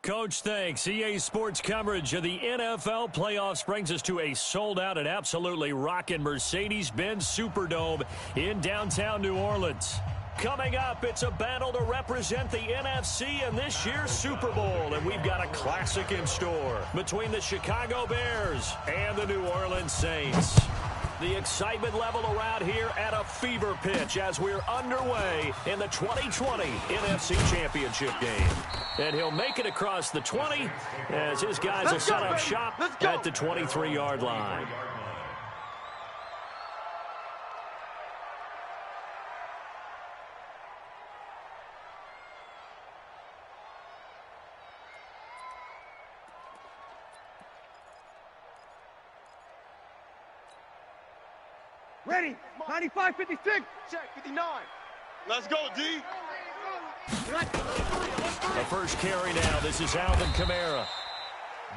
Coach, thanks. EA Sports coverage of the NFL playoffs brings us to a sold-out and absolutely rocking Mercedes-Benz Superdome in downtown New Orleans. Coming up, it's a battle to represent the NFC in this year's Super Bowl, and we've got a classic in store between the Chicago Bears and the New Orleans Saints. The excitement level around here at a fever pitch as we're underway in the 2020 NFC Championship game. And he'll make it across the 20 as his guys will set up shop at the 23-yard line. Ready, 95, 56. Check, 59. Let's go, D. The first carry now. This is Alvin Kamara.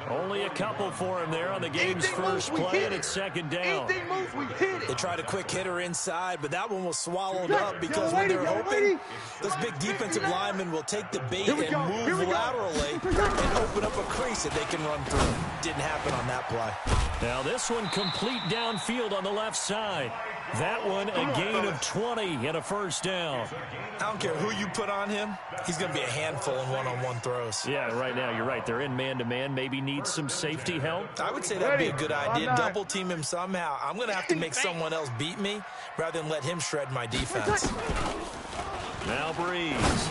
Only a couple for him there on the game's first play, and it's second down. They tried a quick hitter inside, but that one was swallowed up because when they're open, those big defensive linemen will take the bait and move laterally and open up a crease that they can run through. Didn't happen on that play. Now this one complete downfield on the left side. That one a gain of 20 and a first down. I don't care who you put on him. He's going to be a handful in one-on-one throws. Yeah, right now you're right. They're in man-to-man. Maybe need some safety help. I would say that'd be a good idea. Double team him somehow. I'm going to have to make someone else beat me rather than let him shred my defense. Now Breeze.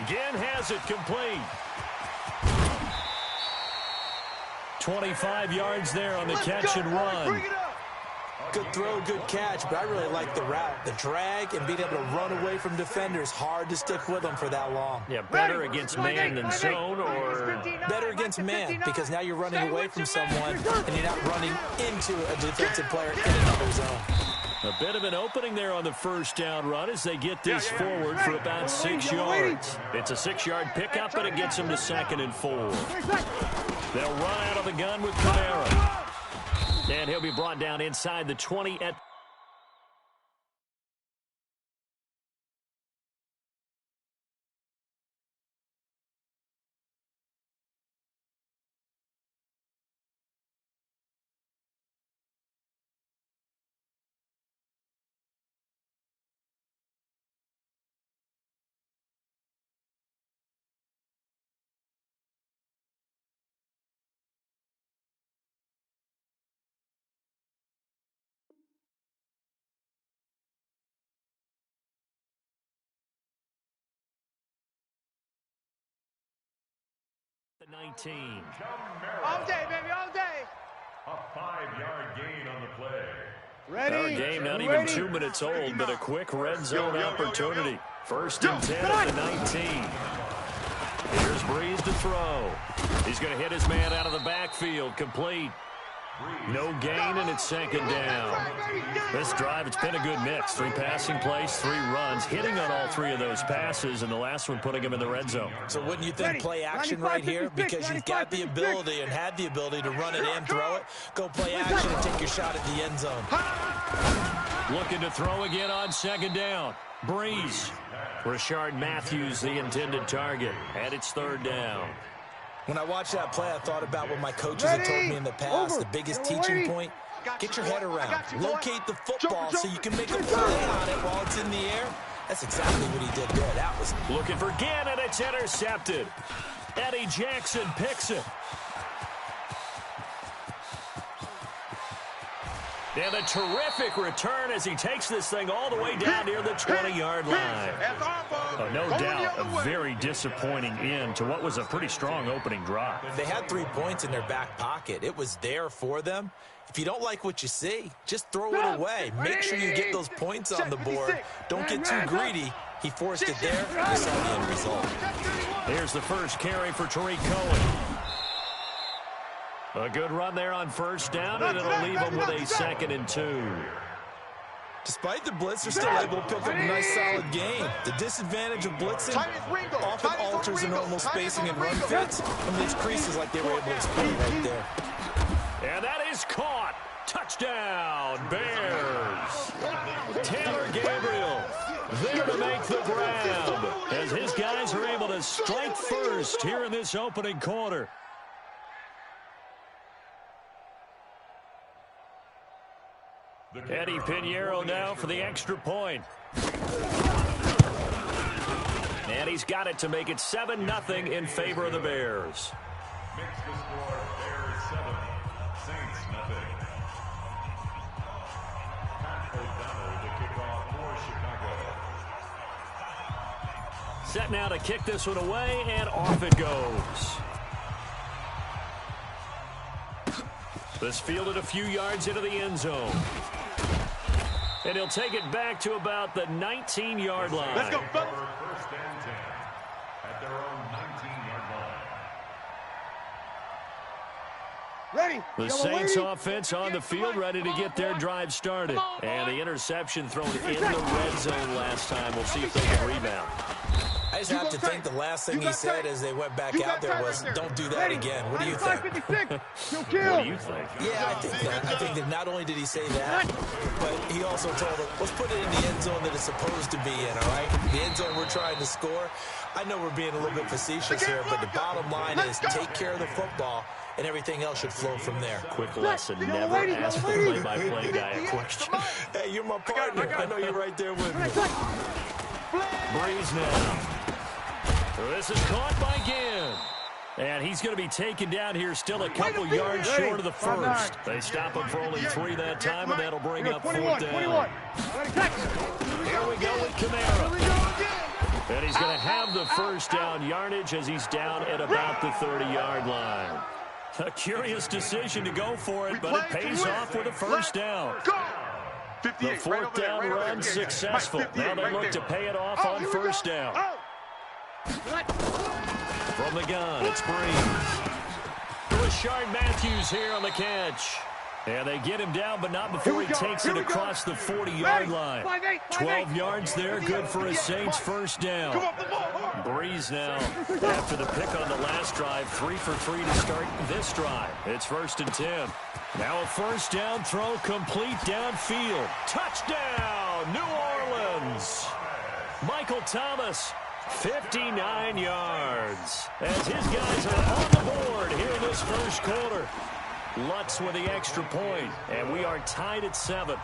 Again has it complete. 25 yards there on the catch and run. Good throw, good catch, but I really like the route. The drag and being able to run away from defenders, hard to stick with them for that long. Yeah, better against man than zone, or better against man, because now you're running away from someone and you're not running into a defensive player in another zone. A bit of an opening there on the first down run as they get this forward for about 6 yards. It's a 6-yard pickup, but it gets them to 2nd and 4. They'll run out of the gun with Kamara. And he'll be brought down inside the 20 at the 19. All day, baby, all day. A 5-yard gain on the play. Ready. Our game not even 2 minutes old, but a quick red zone opportunity. 1st and 10 at the 19. Here's Breeze to throw. He's going to hit his man out of the backfield. Complete. No gain, and it's 2nd down. This drive, it's been a good mix. 3 passing plays, 3 runs, hitting on all 3 of those passes, and the last one putting him in the red zone. So wouldn't you think play action right here? Because you've got the ability and had the ability to run it in, throw it, go play action and take your shot at the end zone. Looking to throw again on 2nd down. Breeze. Rashard Matthews, the intended target, and it's 3rd down. When I watched that play, I thought about what my coaches had told me in the past. The biggest teaching point, get your head around. Locate the football so you can make a play on it while it's in the air. That's exactly what he did there. That was looking for Gann, and it's intercepted. Eddie Jackson picks it. And a terrific return as he takes this thing all the way down near the 20-yard line. Oh, no doubt, a very disappointing end to what was a pretty strong opening drive. They had 3 points in their back pocket. It was there for them. If you don't like what you see, just throw it away. Make sure you get those points on the board. Don't get too greedy. He forced it there. You saw the end result. Here's the first carry for Tariq Cohen. A good run there on 1st down, and it'll leave them with a 2nd and 2. Despite the blitz, they're still able to pick up a nice, solid gain. The disadvantage of blitzing often alters the normal spacing and run fits, and leaves creases like they were able to exploit right there. And that is caught. Touchdown, Bears. Taylor Gabriel. there to make the grab, as his guys are able to strike first here in this opening quarter. Eddie Pinheiro now for the extra point. And he's got it to make it 7-0 in favor of the Bears. Makes the score Bears 7, Saints nothing. Pat O'Donnell to kick off for Chicago. Set now to kick this one away, and off it goes. This fielded a few yards into the end zone. And he'll take it back to about the 19-yard line. Let's go, fellas. First and 10 at their own 19-yard line. Ready. The Saints offense on the field, ready to get their drive started. And the interception thrown in the red zone last time. We'll see if they can rebound. I just have to think the last thing he said as they went back out there was, don't do that again. What do you think? What do you think? Yeah, I think that. I think that not only did he say that, but he also told them, let's put it in the end zone that it's supposed to be in, all right? The end zone we're trying to score. I know we're being a little bit facetious here, but the bottom line is take care of the football, and everything else should flow from there. Quick lesson, never ask the play-by-play guy a question. Hey, you're my partner. I know you're right there with me. Breeze now. This is caught by Ginn. And he's going to be taken down here, still a couple yards short of the first. They stop him for only 3 that time, and that'll bring up 4th down. Here we go with Kamara. And he's going to have the first down yardage as he's down at about the 30-yard line. A curious decision to go for it, but it pays off with a first down. The 4th down run successful. Now they look to pay it off on first down. From the gun, it's Breeze. Rashard Matthews here on the catch. And they get him down, but not before he takes it across the 40-yard line. 12 yards there, good for a Saints first down. Breeze now, after the pick on the last drive, 3 for 3 to start this drive. It's 1st and 10. Now a first down throw complete downfield. Touchdown, New Orleans. Michael Thomas, 59 yards. As his guys are on the board here in this first quarter. Lutz with the extra point, and we are tied at 7.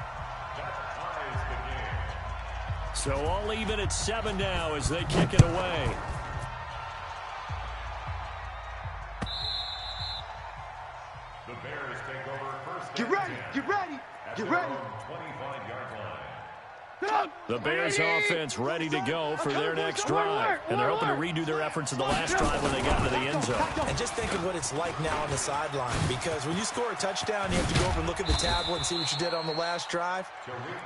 So all even at 7 now as they kick it away. The Bears take over first. Get ready. Get ready. Get ready. 25-yard line. The Bears offense ready to go for their next drive. And they're hoping to redo their efforts in the last drive when they got into the end zone. And just think of what it's like now on the sideline, because when you score a touchdown, you have to go over and look at the tablet and see what you did on the last drive.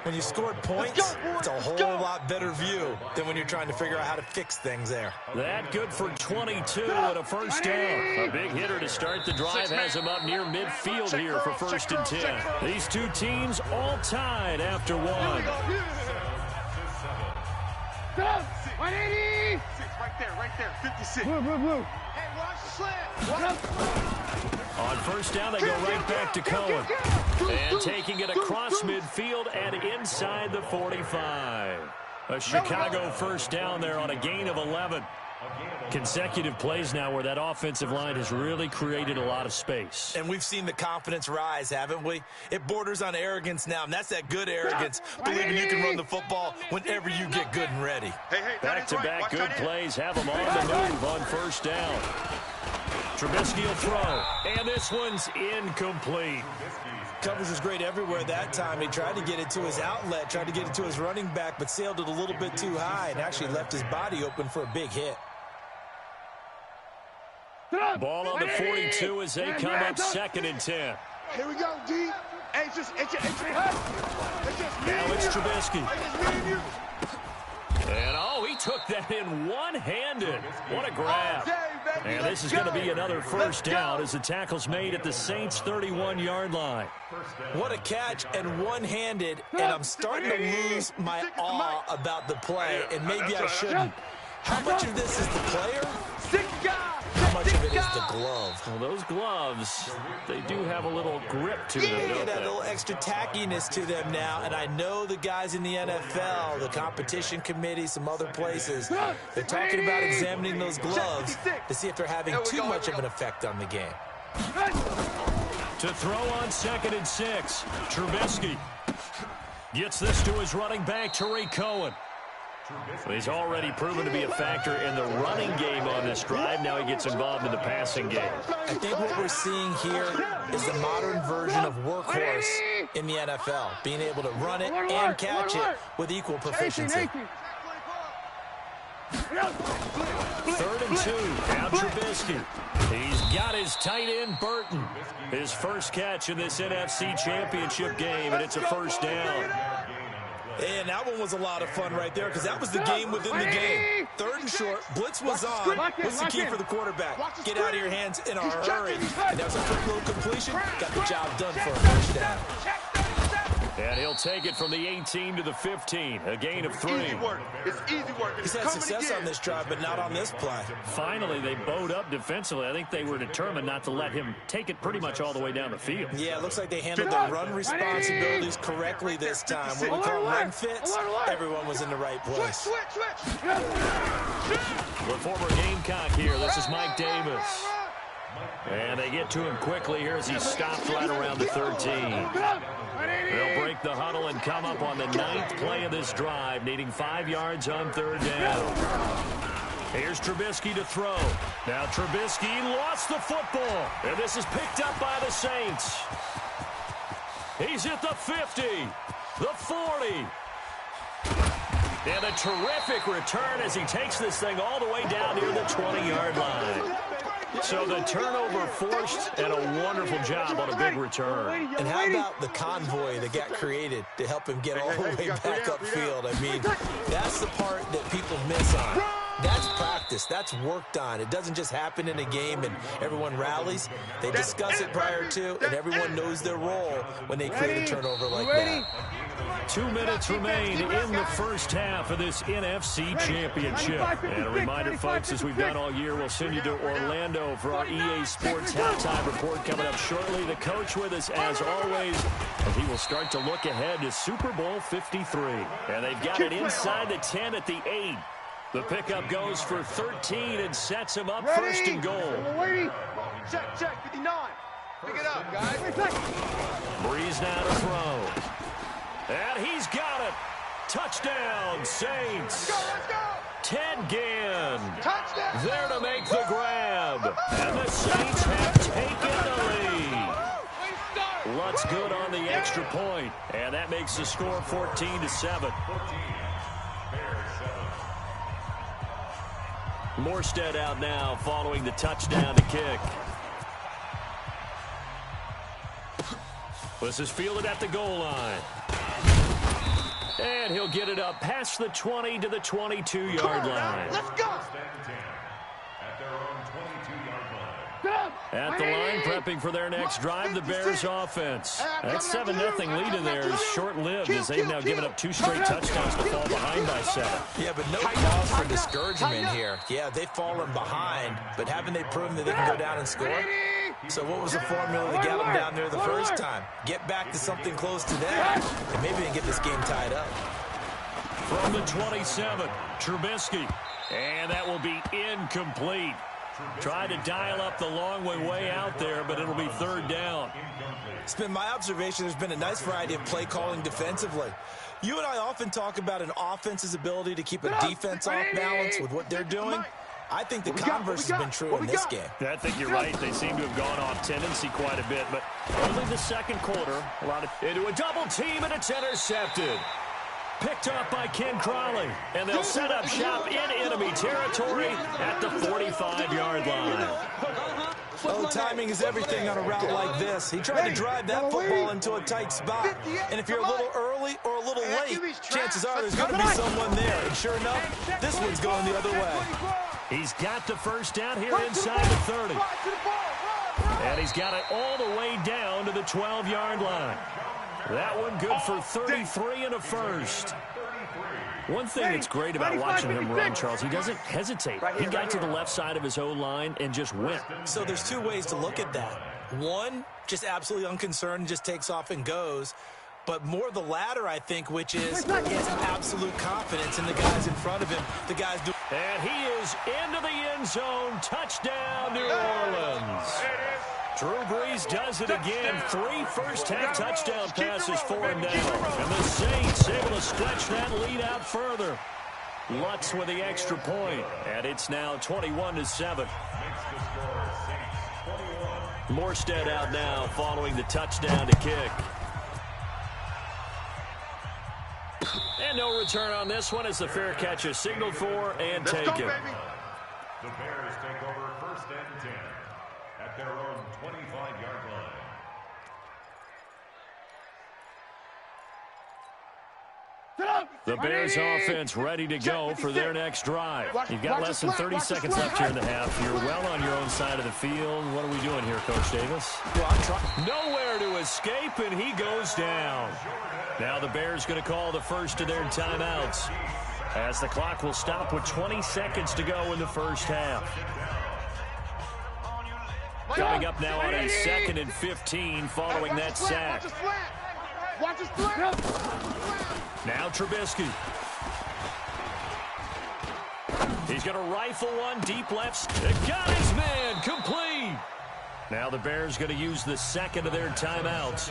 When you scored points, it's a whole lot better view than when you're trying to figure out how to fix things there. That good for 22 and a first down. A big hitter to start the drive has him up near midfield here for 1st and 10. These two teams all tied after 1. 180. Right there, 56. Blue. Hey, watch the slant. On first down, they go right back to Cohen. And taking it across midfield and inside the 45. A Chicago first down there on a gain of 11. Consecutive plays now where that offensive line has really created a lot of space. And we've seen the confidence rise, haven't we? It borders on arrogance now, and that's that good arrogance, believing you can run the football whenever you get good and ready. Back-to-back good plays have them on the move on first down. Trubisky will throw, and this one's incomplete. Coverage was great everywhere that time. He tried to get it to his outlet, tried to get it to his running back, but sailed it a little bit too high and actually left his body open for a big hit. Ball on the 42 as they come up 2nd and 10. Here we go, D. Hey, it's just Now it's Trubisky. And he took that in one-handed. What a grab. And this is going to be another first down as the tackle's made at the Saints' 31-yard line. What a catch and one-handed, and I'm starting to lose my awe about the play, and maybe I shouldn't. How much of this is the player? How much much of it is the glove. Well, those gloves, they do have a little grip to them, They don't got a they? little extra tackiness to them now, and I know the guys in the NFL, the competition committee, some other places, they're talking about examining those gloves to see if they're having too much of an effect on the game. To throw on 2nd and 6, Trubisky gets this to his running back, Tariq Cohen. He's already proven to be a factor in the running game on this drive. Now he gets involved in the passing game. I think what we're seeing here is the modern version of workhorse in the NFL, being able to run it and catch it with equal proficiency. 3rd and 2, now Trubisky. He's got his tight end, Burton. His first catch in this NFC Championship game, and it's a first down. And that one was a lot of fun right there because that was the game within the game. 3rd and short, blitz was on. What's the key for the quarterback? Get out of your hands in a hurry. And that was a quick little completion. Got the job done for a first down. And he'll take it from the 18 to the 15, a gain of 3. Easy work. It's easy work. He's had success on this drive, but not on this play. Finally, they bowed up defensively. I think they were determined not to let him take it pretty much all the way down the field. Yeah, it looks like they handled their run responsibilities correctly this time. When we call run fits, everyone was in the right place. The former Gamecock here. This is Mike Davis. And they get to him quickly here as he stops right around the 13. They'll break the huddle and come up on the 9th play of this drive, needing 5 yards on 3rd down. Here's Trubisky to throw. Now Trubisky lost the football, and this is picked up by the Saints. He's at the 50, the 40. And a terrific return as he takes this thing all the way down near the 20-yard line. So the turnover forced, and a wonderful job on a big return. And how about the convoy that got created to help him get all the way back upfield? I mean, that's the part that people miss on. That's practice. That's worked on. It doesn't just happen in a game and everyone rallies. They discuss it prior to, and everyone knows their role when they create a turnover like that. 2 minutes remain in the first half of this NFC Championship. And a reminder, folks, as we've done all year, we'll send you to Orlando for our EA Sports halftime report coming up shortly. The coach with us, as always, and he will start to look ahead to Super Bowl 53. And they've got it inside the 10 at the 8. The pickup goes for 13 and sets him up 1st and goal. Check, 59. Pick it up, guys. Breeze now to throw. And he's got it. Touchdown, Saints. Let's go. Ted Ginn Touchdown. there to make the grab. And the Saints have taken the lead. Lutz good on the extra point. And that makes the score 14-7. Morstead out now following the touchdown to kick. This is fielded at the goal line. And he'll get it up past the 20 to the 22-yard line. Let's go. At the line, prepping for their next drive, the Bears offense. That 7-0 lead in there is short-lived as they've now given up 2 straight touchdowns to fall behind by 7. Yeah, but no cause for discouragement here. Yeah, they've fallen behind, but haven't they proven that they can go down and score? So what was the formula that got them down there the first time? Get back to something close to that, and maybe they can get this game tied up. From the 27, Trubisky. And that will be incomplete. Tried to dial up the long way out there, but it'll be 3rd down. It's been my observation there's been a nice variety of play calling defensively. You and I often talk about an offense's ability to keep a defense off balance with what they're doing. I think the converse has been true in this game. I think you're right. They seem to have gone off tendency quite a bit, but only the second quarter. Into a double team, and it's intercepted. Picked up by Ken Crawley, and they'll set up shop in enemy territory at the 45-yard line. Oh, timing is everything on a route like this. He tried to drive that football into a tight spot. And if you're a little early or a little late, chances are there's going to be someone there. And sure enough, this one's going the other way. He's got the first down here inside the 30. And he's got it all the way down to the 12-yard line. That one good for 33 and a first. One thing that's great about watching him run, Charles, he doesn't hesitate. He got to the left side of his O-line and just went. So there's two ways to look at that. One, just absolutely unconcerned, just takes off and goes. But more the latter, I think, which is he has absolute confidence in the guys in front of him. The guys do. And he is into the end zone. Touchdown, New Orleans. Drew Brees does it again. 3 first-half touchdown passes for him now. And the Saints able to stretch that lead out further. Lutz with the extra point. And it's now 21-7. Morstead out now following the touchdown to kick. And no return on this one as the fair catch is signaled for and taken. The Bears take over 1st and 10 at their own 25-yard line. The Bears offense ready to go for their next drive. You've got less than 30 seconds left here in the half. You're well on your own side of the field. What are we doing here, Coach Davis? Nowhere to escape, and he goes down. Now the Bears going to call the first of their timeouts as the clock will stop with 20 seconds to go in the first half. Coming up now on a 2nd and 15 following that sack. Now Trubisky. He's going to rifle one deep left. Got his man complete. Now the Bears going to use the second of their timeouts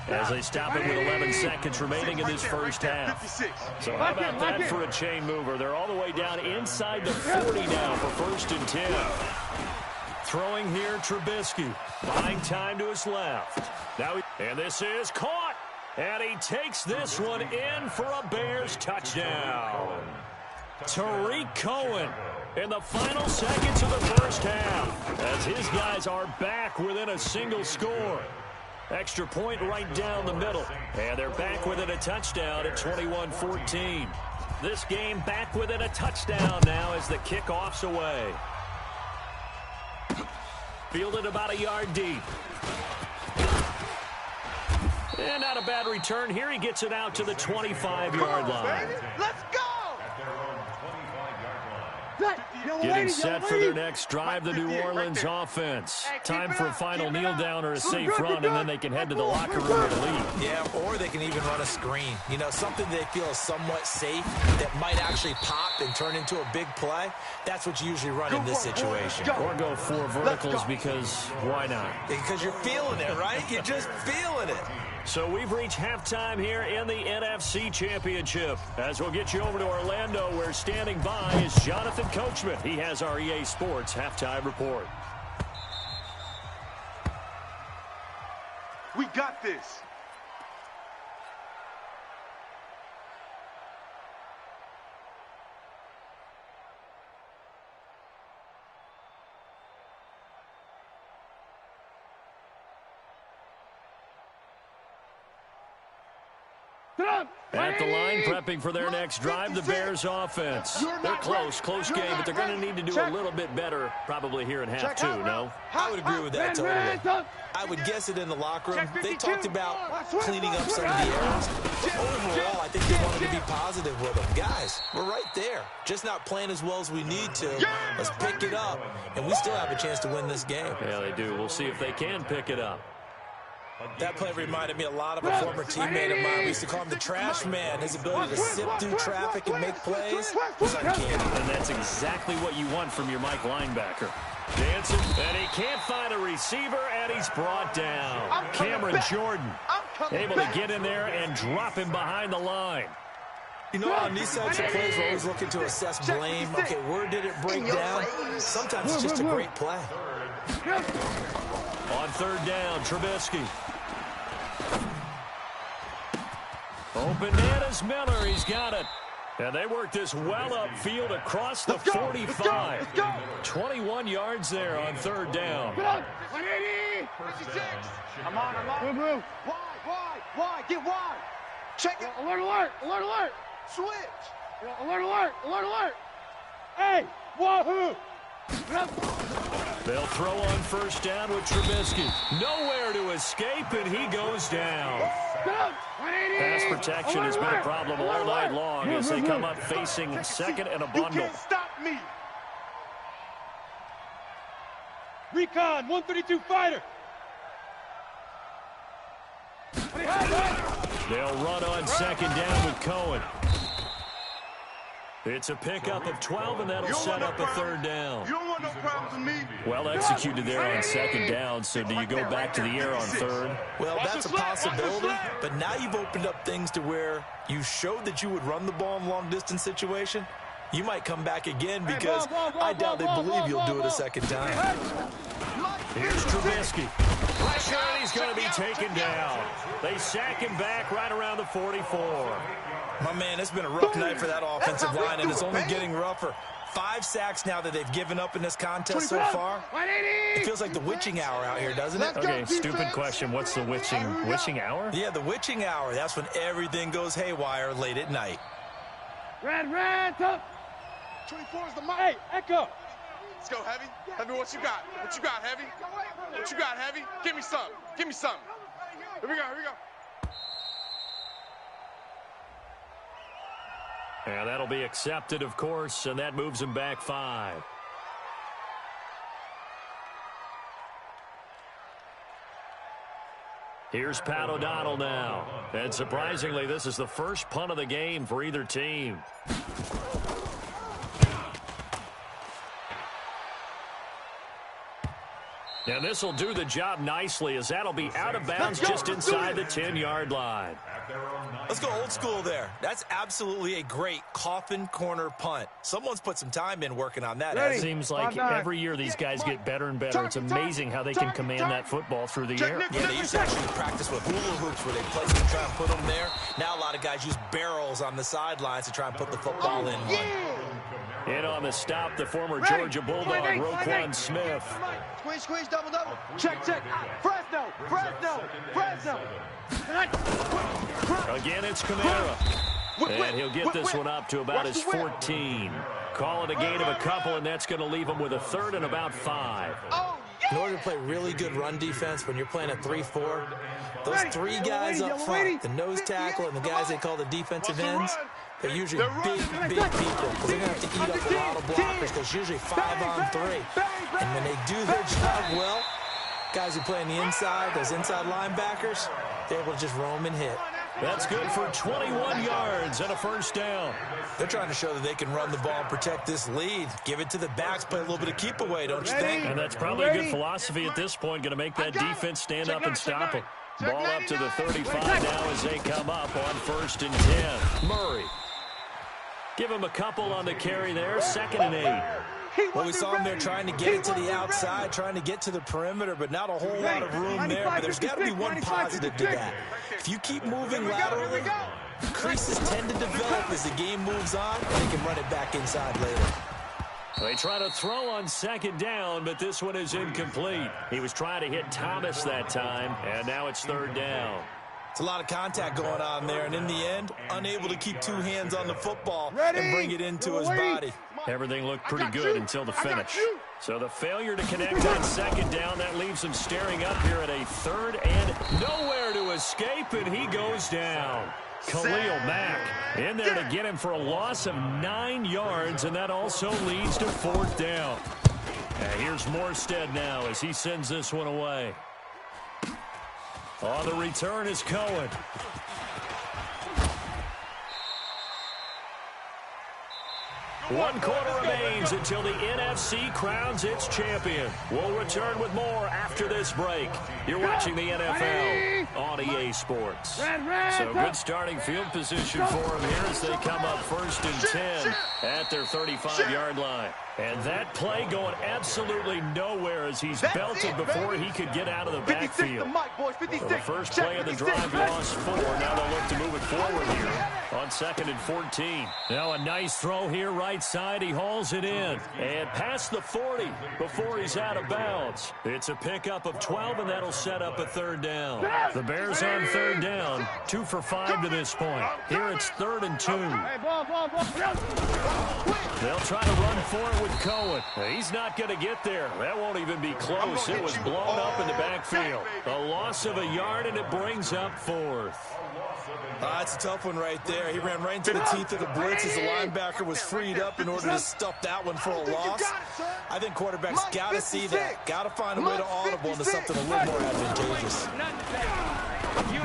as they stop it with 11 seconds remaining in this first half. So how about that for a chain mover? They're all the way down inside the 40 now for 1st and 10. Throwing here, Trubisky. Buying time to his left. And this is caught. And he takes this one in for a Bears touchdown. Tariq Cohen in the final seconds of the first half as his guys are back within a single score. Extra point right down the middle. And they're back within a touchdown at 21-14. This game back within a touchdown now as the kickoff's away. Fielded about a yard deep. And not a bad return here. He gets it out to the 25-yard line. Let's go! Getting set for their next drive, the New Orleans offense. Time for a final kneel down or a safe run, and then they can head to the locker room to lead. Yeah, or they can even run a screen. You know, something they feel is somewhat safe that might actually pop and turn into a big play. That's what you usually run in this situation. Or go 4 verticals because why not? Because you're feeling it, right? You're just feeling it. So we've reached halftime here in the NFC Championship. As we'll get you over to Orlando, where standing by is Jonathan Coachman. He has our EA Sports halftime report. We got this. At the line, prepping for their next drive, the Bears offense. They're close game, but they're going to need to do a little bit better probably here in half 2, no? I would agree with that totally. I would guess it in the locker room. They talked about cleaning up some of the errors. But overall, I think they wanted to be positive with them. Guys, we're right there. Just not playing as well as we need to. Let's pick it up, and we still have a chance to win this game. Yeah, they do. We'll see if they can pick it up. That play reminded me a lot of a former teammate of mine. We used to call him the trash man. His ability to sift through traffic and make plays was uncanny. And that's exactly what you want from your Mike linebacker. Dancing, and he can't find a receiver, and he's brought down. Cameron Jordan able to get in there and drop him behind the line. You know, on these types of plays, we're always looking to assess blame. Okay, where did it break down? Sometimes it's just a great play. On 3rd down, Trubisky. Open man is Miller. He's got it. And they work this well upfield across the 45. 21 yards there on 3rd down. I'm on. Move. Wide. Get wide. Check it. Alert. Switch. Alert. Hey, wahoo. They'll throw on 1st down with Trubisky. Nowhere to escape, and he goes down. Pass protection has been a problem all night long as they come up facing second and a bundle. You can't stop me. Recon, 132 fighter. They'll run on second down with Cohen. It's a pickup of 12, and that'll set up a third down. You don't want no problems with me. Well executed there on second down, so do you go back to the air on third? Well, that's a possibility, but now you've opened up things to where you showed that you would run the ball in long-distance situation. You might come back again because I doubt they believe you'll do it a second time. Here's Trubisky. Pressure, and he's going to be taken down. They sack him back right around the 44. My man, it's been a rough night for that offensive line, and it's only getting rougher. 5 sacks now that they've given up in this contest so far. It feels like the witching hour out here, doesn't it? Okay, stupid question. What's the witching hour? Yeah, the witching hour. That's when everything goes haywire late at night. Red, top. 24 is the mic. Hey, Echo. Let's go, Heavy. Heavy, what you got? What you got, Heavy? What you got, Heavy? Give me some. Give me some. Here we go, here we go. And that'll be accepted, of course, and that moves him back 5. Here's Pat O'Donnell now. And surprisingly, this is the first punt of the game for either team. And this will do the job nicely, as that'll be out of bounds just inside the 10-yard line. Let's go old school there. That's absolutely a great coffin corner punt. Someone's put some time in working on that. It seems like every year these guys get better and better. It's amazing how they can command that football through the air. Yeah, they used to actually practice with hula hoops where they place them and try and put them there. Now a lot of guys use barrels on the sidelines to try and put the football in one. In on the stop, the former Georgia Bulldog, Roquan Smith. Squeeze, double. Check. Fresno. Again, it's Kamara. And he'll get this one up to about his 14. Call it a gain of a couple, and that's going to leave him with a third and about 5. In order to play really good run defense when you're playing a 3-4, those 3 guys up front, the nose tackle and the guys they call the defensive ends, they're usually big people because they're going to have to eat up a lot of blockers because it's usually 5 on 3. And when they do their job well, guys who play on the inside, those inside linebackers, they're able to just roam and hit. That's good for 21 yards and a first down. They're trying to show that they can run the ball and protect this lead. Give it to the backs, play a little bit of keep away, don't you think? And that's probably a good philosophy at this point, going to make that defense stand up and stop them. Ball up to the 35 now as they come up on 1st and 10. Murray. Give him a couple on the carry there, 2nd and 8. Well, we saw him there trying to get it to the outside, trying to get to the perimeter, but not a whole lot of room there. But there's got to be one positive to that. If you keep moving laterally, creases tend to develop as the game moves on, and they can run it back inside later. They try to throw on 2nd down, but this one is incomplete. He was trying to hit Thomas that time, and now it's 3rd down. It's a lot of contact going on there, and in the end, unable to keep 2 hands on the football and bring it into his body. Everything looked pretty good until the finish. So the failure to connect on 2nd down, that leaves him staring up here at a 3rd and nowhere to escape, and he goes down. Khalil Mack in there to get him for a loss of 9 yards, and that also leads to 4th down. And here's Morstead now as he sends this one away. On the return is Cohen. One quarter remains until the NFC crowns its champion. We'll return with more after this break. You're watching the NFL on EA Sports. So good starting field position for them here as they come up 1st and 10 at their 35-yard line. And that play going absolutely nowhere as he's belted before he could get out of the backfield. So the first play of the drive lost 4. Now they'll look to move it forward here on 2nd and 14. Now a nice throw here right side. He hauls it in and past the 40 before he's out of bounds. It's a pickup of 12, and that'll set up a 3rd down. The Bears on 3rd down, 2 for 5 to this point. Here it's 3rd and 2. They'll try to run for it with Cohen. He's not going to get there. That won't even be close. It was blown up in the backfield. A loss of a yard, and it brings up 4th. It's a tough one right there. He ran right into the teeth of the blitz as the linebacker was freed up in order to stuff that one for a loss. I think quarterbacks got to see that. Got to find a way to audible into something a little more advantageous.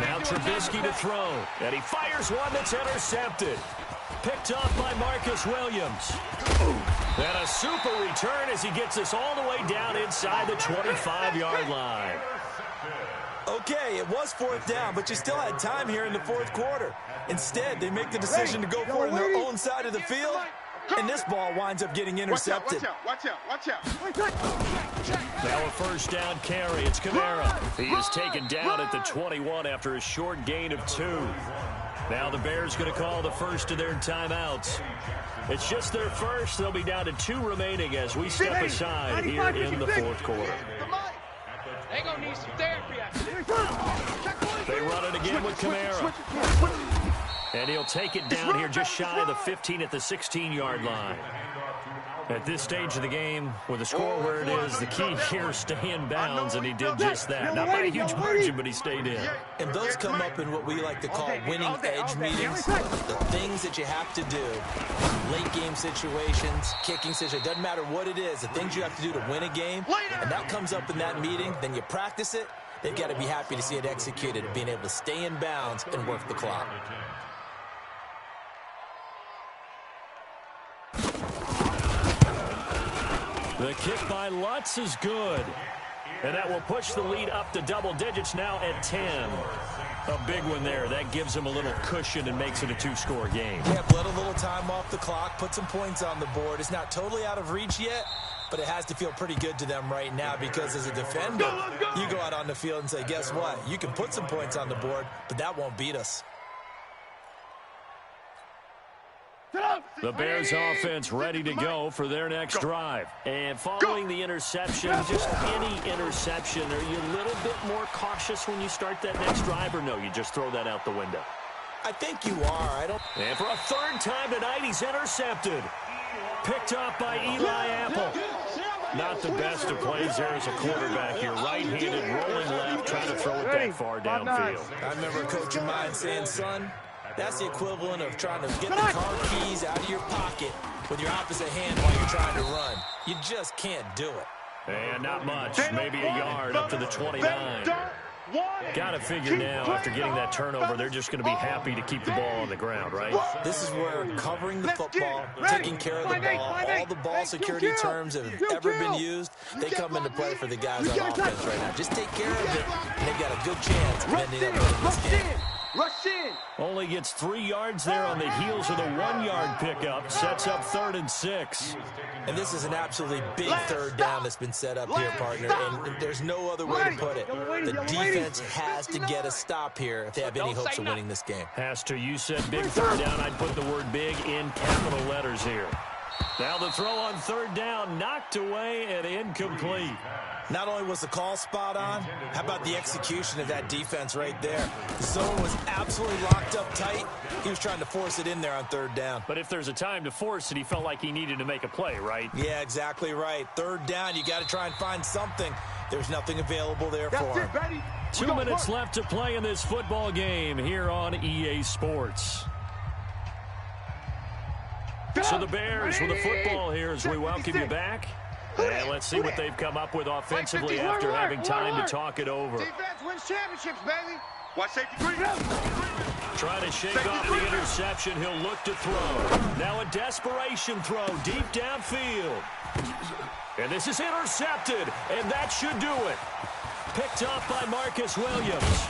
Now Trubisky to throw, and he fires one that's intercepted. Picked off by Marcus Williams. And a super return as he gets us all the way down inside the 25-yard line. Okay, it was 4th down, but you still had time here in the 4th quarter. Instead, they make the decision to go for it on their own side of the field, and this ball winds up getting intercepted. Watch out. Now a first down carry. It's Kamara. He is taken down at the 21 after a short gain of 2. Now the Bears going to call the first of their timeouts. It's just their first. They'll be down to 2 remaining as we step aside here in the 4th quarter. They're going to need some therapy after this. They run it again with Kamara. And he'll take it down here just shy of the 15 at the 16-yard line. At this stage of the game, with the score where it is, the key here is stay in bounds, and he did just that. Not by a huge margin, but he stayed in. And those come up in what we like to call winning edge meetings. The things that you have to do, late game situations, kicking situations, doesn't matter what it is, the things you have to do to win a game, and that comes up in that meeting, then you practice it, they've got to be happy to see it executed, being able to stay in bounds and work the clock. The kick by Lutz is good. And that will push the lead up to double digits now at 10. A big one there. That gives them a little cushion and makes it a 2-score game. Yeah, let a little time off the clock, put some points on the board. It's not totally out of reach yet, but it has to feel pretty good to them right now because as a defender, you go out on the field and say, guess what? You can put some points on the board, but that won't beat us. The Bears offense ready to go for their next drive. And following the interception, just any interception, are you a little bit more cautious when you start that next drive, or no, you just throw that out the window? I think you are. And for a 3rd time tonight, he's intercepted. Picked up by Eli Apple. Not the best of plays there as a quarterback here. Right-handed, rolling left, trying to throw it that far downfield. I remember a coach of mine saying, son, that's the equivalent of trying to get the car keys out of your pocket with your opposite hand while you're trying to run. You just can't do it. And not much, maybe a yard up to the 29. Got to figure now, after getting that turnover, they're just going to be happy to keep the ball on the ground, right? This is where covering the football, taking care of the ball, all the ball security terms that have ever been used, they come into play for the guys on offense right now. Just take care of it, and they've got a good chance of ending up winning this game. Rush in. Only gets 3 yards there on the heels of the 1-yard pickup. Sets up 3rd and 6. And this is an absolutely big 3rd down that's been set up here, partner. And there's no other way to put it. The defense has to get a stop here if they have any hopes of winning this game. Has to. You said big 3rd down. I'd put the word big in capital letters here. Now the throw on 3rd down, knocked away and incomplete. Not only was the call spot on, how about the execution of that defense right there? The zone was absolutely locked up tight. He was trying to force it in there on 3rd down. But if there's a time to force it, he felt like he needed to make a play, right? Yeah, exactly right. 3rd down, you got to try and find something. There's nothing available there for him. 2 minutes left to play in this football game here on EA Sports. So the Bears with the football here as we welcome you back. And let's see what they've come up with offensively after having time to talk it over. Defense wins championships, baby. Watch safety green. Trying to shake off the interception. He'll look to throw. Now a desperation throw deep downfield. And this is intercepted, and that should do it. Picked off by Marcus Williams.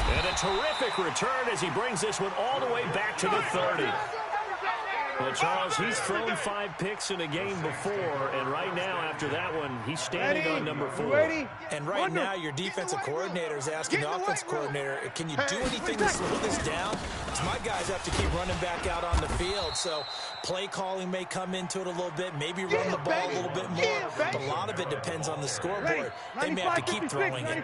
And a terrific return as he brings this one all the way back to the 30. Well, Charles, he's thrown 5 picks in a game before, and right now, after that one, he's standing on number 4. And right now, your defensive coordinator is asking the offensive coordinator, can you do anything to slow this down? Because my guys have to keep running back out on the field, so play calling may come into it a little bit, maybe run the ball a little bit more, but a lot of it depends on the scoreboard. They may have to keep throwing it.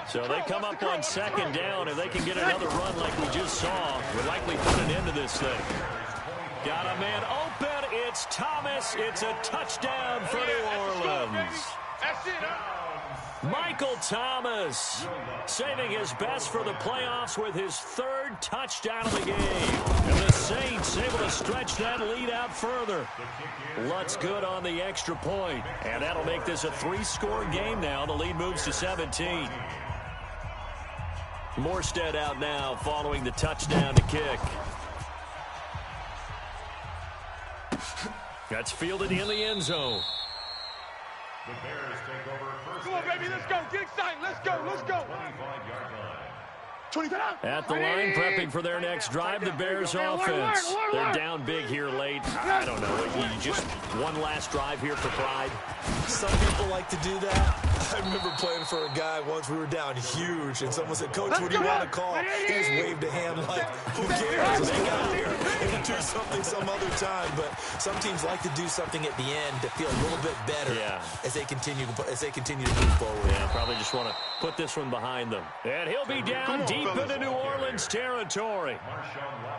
So they come up on 2nd down. If they can get another run like we just saw, we'll likely put an end to this thing. Got a man open. It's Thomas. It's a touchdown for New Orleans. That's it. Michael Thomas saving his best for the playoffs with his third touchdown of the game. And the Saints able to stretch that lead out further. Lutz good on the extra point. And that'll make this a 3-score game now. The lead moves to 17. Morstead out now following the touchdown to kick. That's fielded in the end zone. The Bears take over first. Come on, baby, let's go. Get excited. Let's go. Let's go. 25-yard line. At the line, prepping for their next drive, the Bears offense. They're down big here late. I don't know. You just one last drive here for pride. Some people like to do that. I remember playing for a guy once. We were down huge, and someone said, "Coach, what do you want to call?" He just waved a hand like, "Who cares? Let's get out here and do something some other time." But some teams like to do something at the end to feel a little bit better as they continue to move forward. Yeah, probably just want to put this one behind them. And he'll be down deep into New Orleans territory.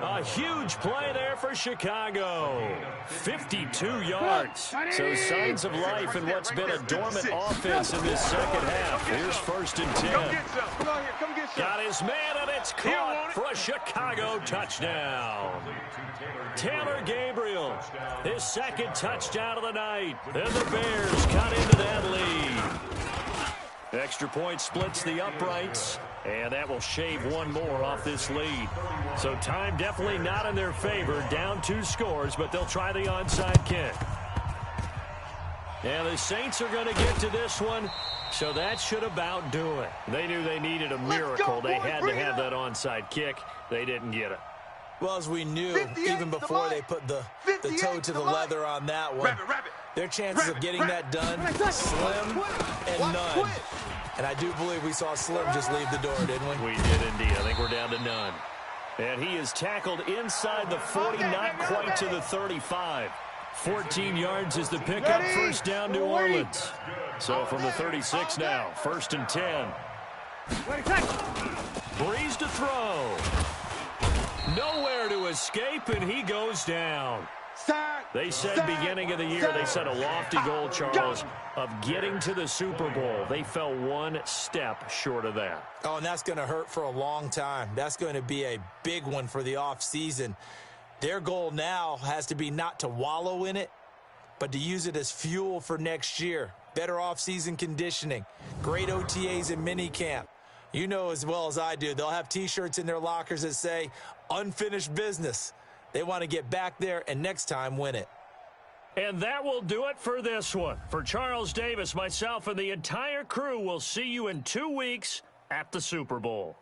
A huge play there for Chicago. 52 yards. So signs of life in what's been a dormant offense in this second half. Here's 1st and 10. Come get some. Come on here. Come get some. Got his man, and it's caught for a Chicago touchdown. Taylor Gabriel, his second touchdown of the night. And the Bears cut into that lead. Extra point splits the uprights, and that will shave one more off this lead. So time definitely not in their favor. Down 2 scores, but they'll try the onside kick. And the Saints are going to get to this one, so that should about do it. They knew they needed a miracle. They had to have that onside kick. They didn't get it. Well, as we knew, even before they put the toe to the leather on that one, their chances of getting that done, slim and none. And I do believe we saw Slim just leave the door, didn't we? We did indeed. I think we're down to none. And he is tackled inside the 40, not quite to the 35. 14 yards is the pickup, first down New Orleans. So from the 36 now, 1st and 10. Breeze to throw. Nowhere to escape, and he goes down. They said beginning of the year, they set a lofty goal, Charles, of getting to the Super Bowl. They fell one step short of that. Oh, and that's going to hurt for a long time. That's going to be a big one for the offseason. Their goal now has to be not to wallow in it, but to use it as fuel for next year. Better offseason conditioning, great OTAs and minicamp. You know as well as I do, they'll have T-shirts in their lockers that say, unfinished business. They want to get back there and next time win it. And that will do it for this one. For Charles Davis, myself, and the entire crew, we'll see you in 2 weeks at the Super Bowl.